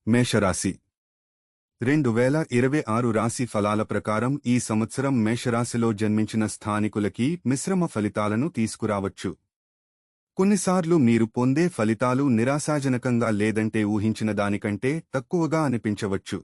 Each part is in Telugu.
మేషరాశి 2026 రాశి ఫలాల ప్రకారం ఈ సంవత్సరం మేషరాశిలో జన్మించిన స్థానికులకి మిశ్రమ ఫలితాలను తీసుకురావచ్చు. కొన్నిసార్లు మీరు పొందే ఫలితాలు నిరాశాజనకంగా లేదంటే ఊహించిన దానికంటే తక్కువగా అనిపించవచ్చు.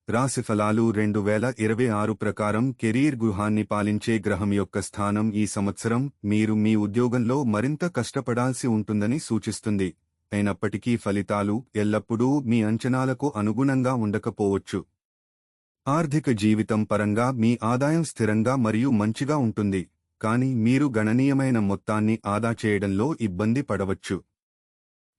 రాశి ఫలాలు 2026 ప్రకారం కెరీర్ గృహాన్ని పాలించే గ్రహం యొక్క స్థానం ఈ సంవత్సరం మీరు మీ ఉద్యోగంలో మరింత కష్టపడాల్సి ఉంటుందని సూచిస్తుంది. అయినప్పటికీ ఫలితాలు ఎల్లప్పుడూ మీ అంచనాలకు అనుగుణంగా ఉండకపోవచ్చు. ఆర్థిక జీవితం పరంగా మీ ఆదాయం స్థిరంగా మరియు మంచిగా ఉంటుంది, కానీ మీరు గణనీయమైన మొత్తాన్ని ఆదా చేయడంలో ఇబ్బంది పడవచ్చు.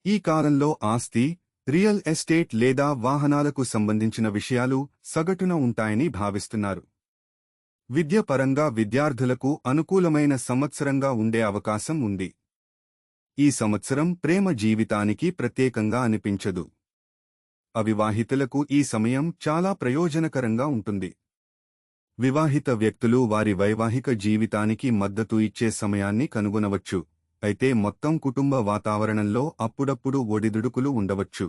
ఈ కాలంలో ఆస్తి, రియల్ ఎస్టేట్ లేదా వాహనాలకు సంబంధించిన విషయాలు సగటున ఉంటాయని భావిస్తున్నారు. విద్య పరంగా విద్యార్థులకు అనుకూలమైన సంవత్సరంగా ఉండే అవకాశం ఉంది. ఈ సంవత్సరం ప్రేమ జీవితానికి ప్రత్యేకంగా అనిపించదు. అవివాహితులకు ఈ సమయం చాలా ప్రయోజనకరంగా ఉంటుంది. వివాహిత వ్యక్తులు వారి వైవాహిక జీవితానికి మద్దతు ఇచ్చే సమయాన్ని కనుగొనవచ్చు, అయితే మొత్తం కుటుంబ వాతావరణంలో అప్పుడప్పుడు ఒడిదుడుకులు ఉండవచ్చు.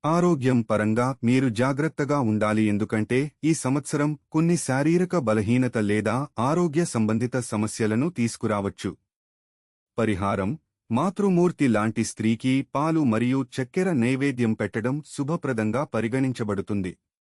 ఆరోగ్యం పరంగా మీరు జాగ్రత్తగా ఉండాలి, ఎందుకంటే ఈ సంవత్సరం కొన్ని శారీరక బలహీనత లేదా ఆరోగ్య సంబంధిత సమస్యలను తీసుకురావచ్చు. పరిహారం: మాతృమూర్తి లాంటి స్త్రీకి పాలు మరియు చక్కెర నైవేద్యం పెట్టడం శుభప్రదంగా పరిగణించబడుతుంది.